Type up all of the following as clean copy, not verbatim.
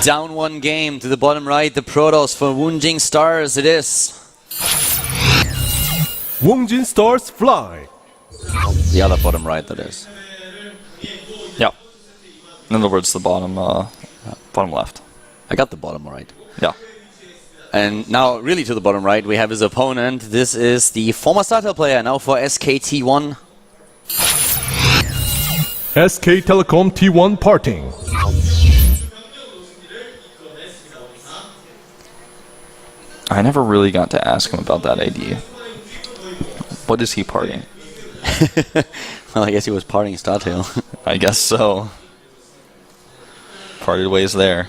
Down one game to the bottom right, the Protoss for Woongjin Stars it is. Woongjin Stars fly. The other bottom right, that is. Yeah. In other words, the bottom left. I got the bottom right. Yeah. And now, really to the bottom right, we have his opponent. This is the former starter player, now for SKT1. SK Telecom T1 parting. I never really got to ask him about that ID. What is he partying? Well, I guess he was partying Startail. I guess so. Parted ways there.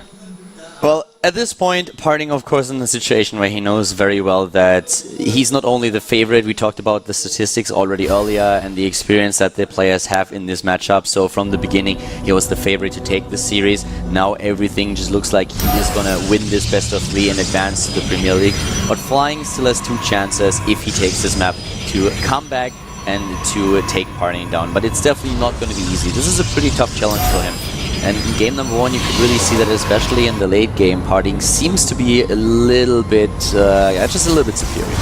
Well, at this point, parting, of course, in a situation where he knows very well that he's not only the favorite, we talked about the statistics already earlier and the experience that the players have in this matchup. So from the beginning, he was the favorite to take the series. Now everything just looks like he is going to win this best of 3 and advance to the Premier League. But Flying still has 2 chances if he takes this map to come back and to take partying down. But it's definitely not going to be easy. This is a pretty tough challenge for him. And in game number 1, you could really see that, especially in the late game, partying seems to be a little bit, just a little bit superior.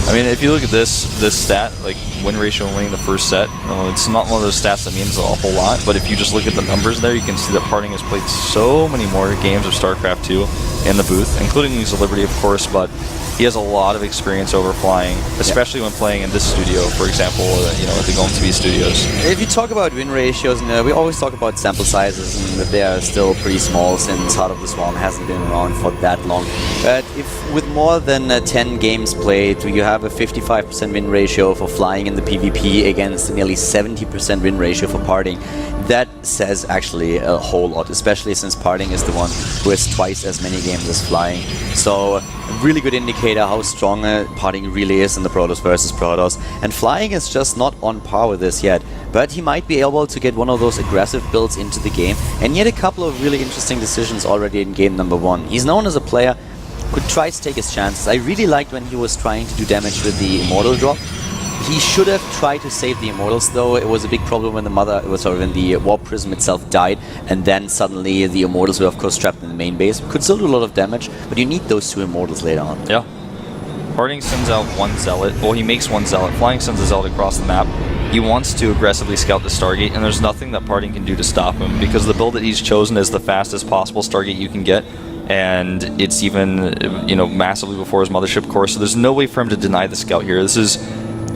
I mean, if you look at this stat, like win ratio winning the first set, it's not one of those stats that means a whole lot. But if you just look at the numbers there, you can see that partying has played so many more games of StarCraft 2 in the booth, including Wings of Liberty, of course. But he has a lot of experience over Flying, especially when playing in this studio, for example, at the GOMTV studios. If you talk about win ratios, we always talk about sample sizes, and that they are still pretty small since Heart of the Swarm hasn't been around for that long. But if with more than 10 games played, you have a 55% win ratio for Flying in the PvP against a nearly 70% win ratio for partying, that says actually a whole lot, especially since partying is the one who has twice as many games as Flying. So a really good indicator how strong partying really is in the Protoss versus Protoss. And Flying is just not on par with this yet, but he might be able to get one of those aggressive builds into the game, and yet a couple of really interesting decisions already in game number 1. He's known as a player who tries to take his chances. I really liked when he was trying to do damage with the Immortal drop. He should have tried to save the Immortals, though. It was a big problem when when the Warp Prism itself died, and then suddenly the Immortals were of course trapped in the main base. Could still do a lot of damage, but you need those 2 Immortals later on. Yeah. Partying sends out 1 Zealot. Well, he makes 1 Zealot. Flying sends a Zealot across the map. He wants to aggressively scout the Stargate, and there's nothing that Partying can do to stop him, because the build that he's chosen is the fastest possible Stargate you can get, and it's even, massively before his Mothership Core, so there's no way for him to deny the scout here. This is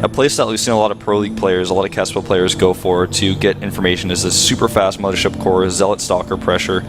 a playstyle we've seen a lot of Pro League players, a lot of Kestrel players go for to get information, is a super fast Mothership Core, Zealot Stalker pressure,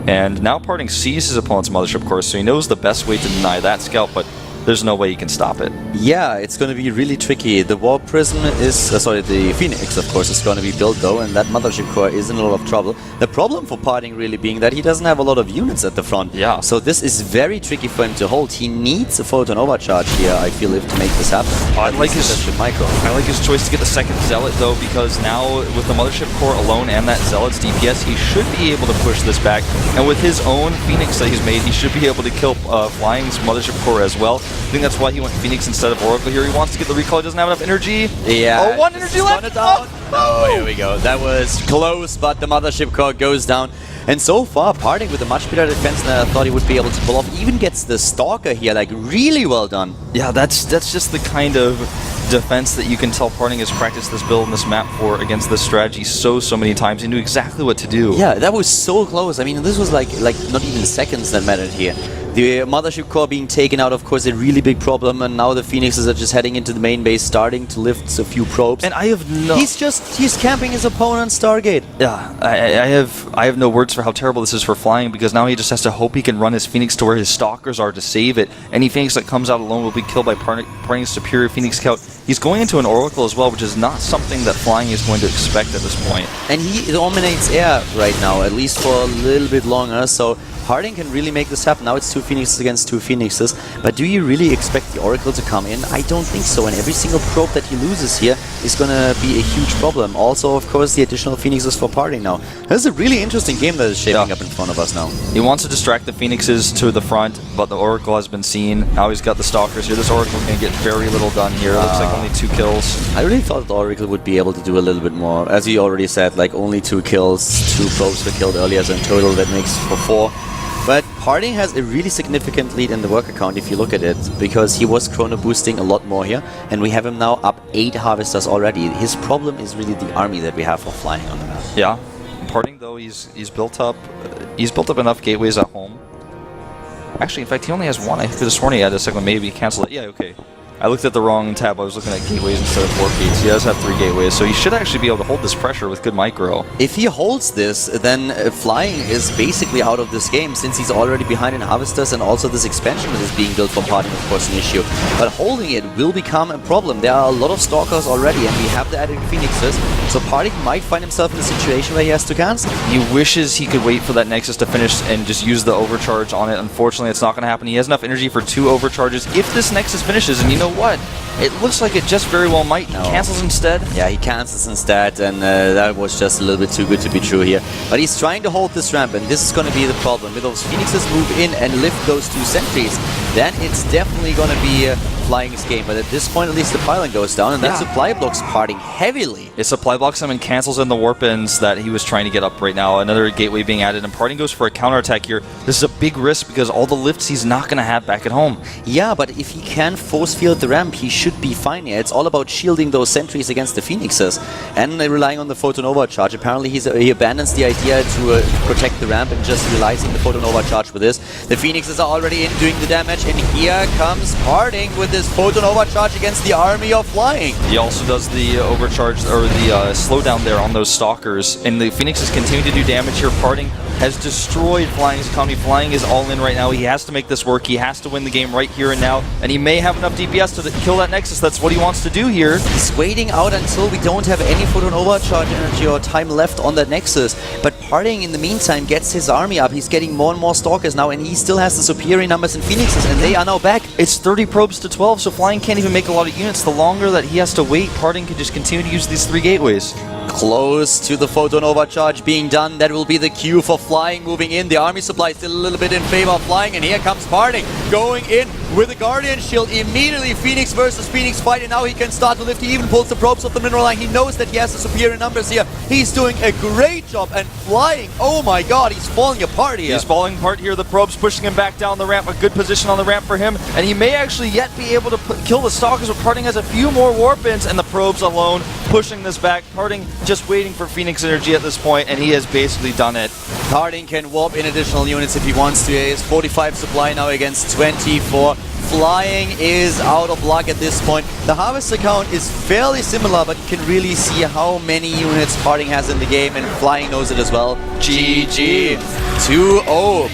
and now Partying sees his opponent's Mothership Core, so he knows the best way to deny that scout, but there's no way you can stop it. Yeah, it's going to be really tricky. The Warp Prism is, the Phoenix, of course, is going to be built though, and that Mothership Core is in a lot of trouble. The problem for Partying really being that he doesn't have a lot of units at the front. Yeah. So this is very tricky for him to hold. He needs a Photon Overcharge here, I feel, to make this happen. I like his choice to get the second Zealot though, because now with the Mothership Core alone and that Zealot's DPS, he should be able to push this back. And with his own Phoenix that he's made, he should be able to kill Flying's Mothership Core as well. I think that's why he went Phoenix instead of Oracle here. He wants to get the recall, he doesn't have enough energy. Yeah. Oh, 1 energy left! Oh, here we go. That was close, but the Mothership Core goes down. And so far, Partying with a much better defense than I thought he would be able to pull off. Even gets the Stalker here, like, really well done. Yeah, that's just the kind of defense that you can tell Partying has practiced this build and this map for against this strategy so many times. He knew exactly what to do. Yeah, that was so close. I mean, this was like not even seconds that mattered here. The Mothership Core being taken out, of course, a really big problem, and now the Phoenixes are just heading into the main base, starting to lift a few probes. And I have no... He's camping his opponent Stargate. Yeah, I have no words for how terrible this is for Flying, because now he just has to hope he can run his Phoenix to where his Stalkers are to save it. Any Phoenix that comes out alone will be killed by Partying's superior Phoenix Scout. He's going into an Oracle as well, which is not something that Flying is going to expect at this point. And he dominates air right now, at least for a little bit longer, so Partying can really make this happen. Now it's 2 Phoenixes against 2 Phoenixes, but do you really expect the Oracle to come in? I don't think so, and every single probe that he loses here is going to be a huge problem. Also, of course, the additional Phoenixes for Partying now. This is a really interesting game that is shaping up in front of us now. He wants to distract the Phoenixes to the front, but the Oracle has been seen. Now he's got the Stalkers here. This Oracle can get very little done here. Looks like only 2 kills. I really thought the Oracle would be able to do a little bit more. As you already said, like only 2 kills, 2 probes were killed earlier, so in total that makes for 4. But Parting has a really significant lead in the work account if you look at it, because he was chrono boosting a lot more here, and we have him now up 8 harvesters already. His problem is really the army that we have for flying on the map. Yeah, Parting though, he's built up enough gateways at home. Actually, in fact, he only has one. I could have sworn he had a second, maybe cancel it. Yeah, okay. I looked at the wrong tab. I was looking at gateways instead of warp gates. He does have 3 gateways, so he should actually be able to hold this pressure with good micro. If he holds this, then flying is basically out of this game, since he's already behind in harvesters, and also this expansion that is being built for Parting, of course, an issue. But holding it will become a problem. There are a lot of Stalkers already, and we have the added Phoenixes, so Parting might find himself in a situation where he has to cancel. He wishes he could wait for that Nexus to finish and just use the overcharge on it. Unfortunately, it's not going to happen. He has enough energy for 2 overcharges if this Nexus finishes, and you know what? It looks like it just very well might. He cancels instead. Yeah, he cancels instead, and that was just a little bit too good to be true here. But he's trying to hold this ramp, and this is going to be the problem. With those Phoenixes move in and lift those 2 sentries, then it's definitely going to be Flying's game. But at this point, at least the pylon goes down, and that supply blocks Parting heavily. It supply blocks him and cancels in the warp ends that he was trying to get up right now. Another gateway being added, and Parting goes for a counterattack here. This is a big risk because all the lifts he's not going to have back at home. Yeah, but if he can force field the ramp, he should be fine here. It's all about shielding those sentries against the Phoenixes and relying on the Photonova charge. Apparently he abandons the idea to protect the ramp and just relies on the Photonova charge with this. The Phoenixes are already in doing the damage, and here comes Parting with this Photonova charge against the army of Flying. He also does the overcharge, or the slowdown there on those Stalkers, and the Phoenixes continue to do damage here. Parting has destroyed Flying's economy. Flying is all in right now. He has to make this work. He has to win the game right here and now, and he may have enough DPS to kill that Nexus. That's what he wants to do here. He's waiting out until we don't have any Photonova charge energy or time left on that Nexus. But Parting, in the meantime, gets his army up. He's getting more and more Stalkers now, and he still has the superior numbers in Phoenixes, and they are now back. It's 30 probes to 12, so Flying can't even make a lot of units. The longer that he has to wait, Parting can just continue to use these 3 gateways. Close to the Photonova charge being done. That will be the cue for Flying moving in. The army supply is still a little bit in favor of Flying, and here comes Parting going in with the Guardian Shield. Immediately Phoenix versus Phoenix fight, and now he can start to lift. He even pulls the probes off the mineral line. He knows that he has the superior numbers here. He's doing a great job, and Flying, oh my god, he's falling apart here. He's falling apart here. The probes pushing him back down the ramp. A good position on the ramp for him, and he may actually yet be able to kill the Stalkers, but Parting has a few more warp ins, and the probes alone pushing this back. Parting just waiting for Phoenix energy at this point, and he has basically done it. Parting can warp in additional units if he wants to. He has 45 supply now against 24. Flying is out of luck at this point. The harvester count is fairly similar, but you can really see how many units Parting has in the game, and Flying knows it as well. GG. 2-0.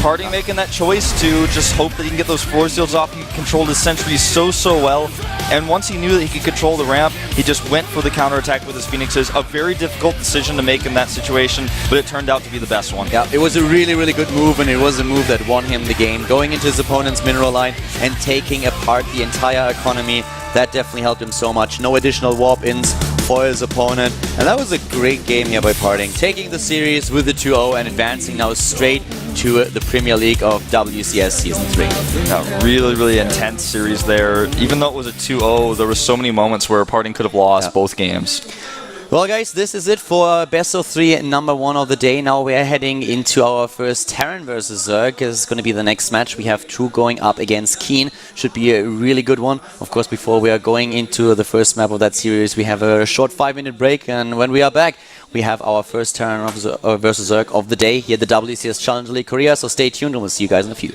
Parting making that choice to just hope that he can get those floor seals off. He controlled his sentries so well, and once he knew that he could control the ramp, he just went for the counterattack with his Phoenixes. A very difficult decision to make in that situation, but it turned out to be the best one. Yeah, it was a really good move, and it was a move that won him the game. Going into his opponent's mineral line and taking apart the entire economy, that definitely helped him so much. No additional warp-ins for his opponent, and that was a great game here by Parting, taking the series with the 2-0 and advancing now straight to the Premier League of WCS Season 3. Really intense series there. Even though it was a 2-0, there were so many moments where Parting could have lost both games. Well, guys, this is it for Best of 3 number 1 of the day. Now we are heading into our first Terran versus Zerg. This is going to be the next match. We have True going up against Keen. Should be a really good one. Of course, before we are going into the first map of that series, we have a short 5-minute break. And when we are back, we have our first Terran versus Zerg of the day here at the WCS Challenger League Korea. So stay tuned, and we'll see you guys in a few.